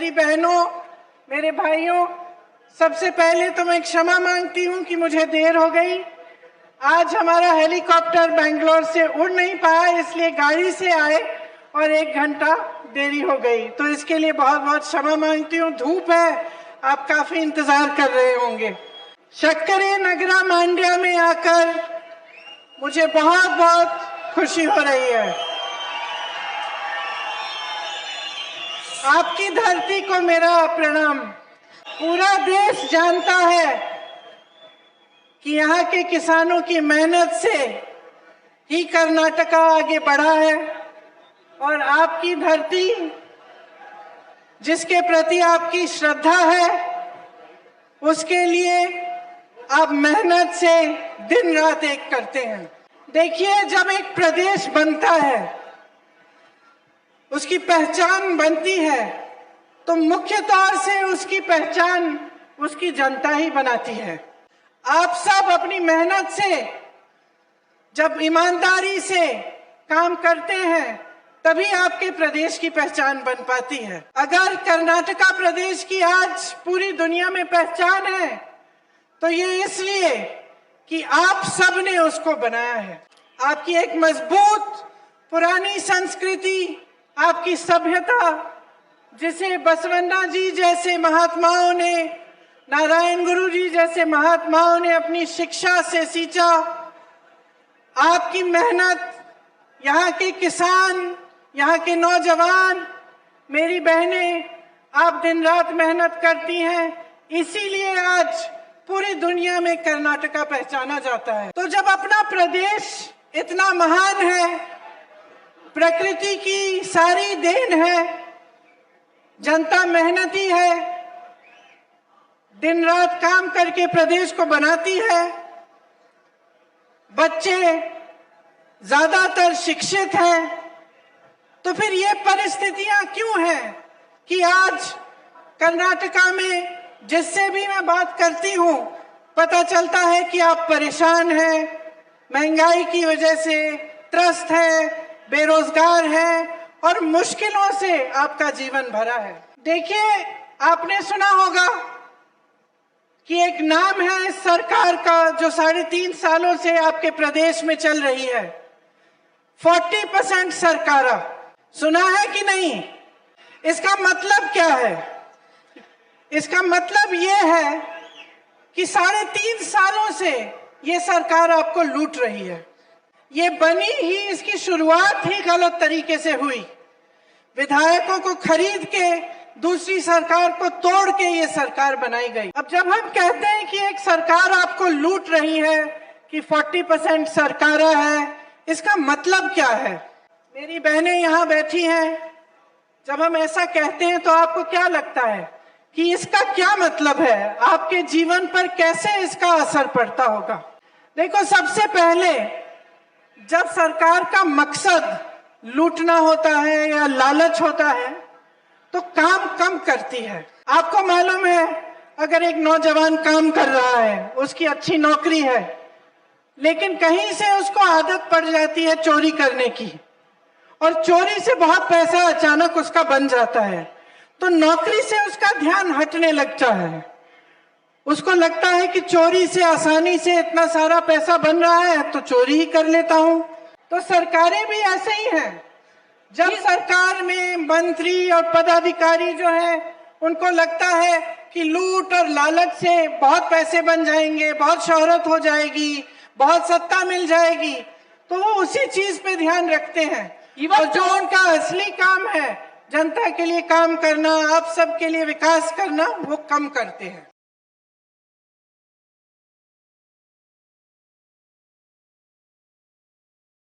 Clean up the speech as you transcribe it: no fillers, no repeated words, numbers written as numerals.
मेरी बहनों, मेरे भाइयों, सबसे पहले तो मैं क्षमा मांगती हूं कि मुझे देर हो गई। आज हमारा हेलीकॉप्टर बेंगलोर से उड़ नहीं पाया, इसलिए गाड़ी से आए और 1 घंटा देरी हो गई, तो इसके लिए बहुत बहुत क्षमा मांगती हूँ। धूप है, आप काफी इंतजार कर रहे होंगे। शक्करे नगरा मांड्या में आकर मुझे बहुत बहुत खुशी हो रही है। आपकी धरती को मेरा प्रणाम। पूरा देश जानता है कि यहाँ के किसानों की मेहनत से ही कर्नाटका आगे बढ़ा है, और आपकी धरती, जिसके प्रति आपकी श्रद्धा है, उसके लिए आप मेहनत से दिन रात एक करते हैं। देखिए, जब एक प्रदेश बनता है, उसकी पहचान बनती है, तो मुख्य तौर से उसकी पहचान उसकी जनता ही बनाती है। आप सब अपनी मेहनत से, जब ईमानदारी से काम करते हैं, तभी आपके प्रदेश की पहचान बन पाती है। अगर कर्नाटका प्रदेश की आज पूरी दुनिया में पहचान है, तो ये इसलिए कि आप सब ने उसको बनाया है। आपकी एक मजबूत पुरानी संस्कृति, आपकी सभ्यता, जिसे बसवन्ना जी जैसे महात्माओं ने, नारायण गुरु जी जैसे महात्माओं ने अपनी शिक्षा से सींचा। आपकी मेहनत, यहाँ के किसान, यहाँ के नौजवान, मेरी बहनें, आप दिन रात मेहनत करती हैं, इसीलिए आज पूरी दुनिया में कर्नाटका पहचाना जाता है। तो जब अपना प्रदेश इतना महान है, प्रकृति की सारी देन है, जनता मेहनती है, दिन रात काम करके प्रदेश को बनाती है, बच्चे ज्यादातर शिक्षित हैं, तो फिर ये परिस्थितियां क्यों हैं कि आज कर्नाटका में जिससे भी मैं बात करती हूँ, पता चलता है कि आप परेशान हैं, महंगाई की वजह से त्रस्त है, बेरोजगार है, और मुश्किलों से आपका जीवन भरा है। देखिए, आपने सुना होगा कि एक नाम है इस सरकार का जो 3.5 सालों से आपके प्रदेश में चल रही है, 40% सरकारा। सुना है कि नहीं? इसका मतलब क्या है? इसका मतलब यह है कि 3.5 सालों से ये सरकार आपको लूट रही है। ये बनी ही, इसकी शुरुआत ही गलत तरीके से हुई। विधायकों को खरीद के दूसरी सरकार को तोड़ के ये सरकार बनाई गई। अब जब हम कहते हैं कि एक सरकार आपको लूट रही है, कि 40% सरकारा है, इसका मतलब क्या है? मेरी बहनें यहाँ बैठी हैं, जब हम ऐसा कहते हैं तो आपको क्या लगता है कि इसका क्या मतलब है? आपके जीवन पर कैसे इसका असर पड़ता होगा? देखो, सबसे पहले जब सरकार का मकसद लूटना होता है या लालच होता है, तो काम कम करती है। आपको मालूम है, अगर एक नौजवान काम कर रहा है, उसकी अच्छी नौकरी है, लेकिन कहीं से उसको आदत पड़ जाती है चोरी करने की, और चोरी से बहुत पैसा अचानक उसका बन जाता है, तो नौकरी से उसका ध्यान हटने लगता है। उसको लगता है कि चोरी से आसानी से इतना सारा पैसा बन रहा है, तो चोरी ही कर लेता हूं। तो सरकारें भी ऐसे ही हैं। जब सरकार में मंत्री और पदाधिकारी जो है, उनको लगता है कि लूट और लालच से बहुत पैसे बन जाएंगे, बहुत शोहरत हो जाएगी, बहुत सत्ता मिल जाएगी, तो वो उसी चीज पे ध्यान रखते हैं। और जो उनका असली काम है, जनता के लिए काम करना, आप सबके लिए विकास करना, वो कम करते हैं।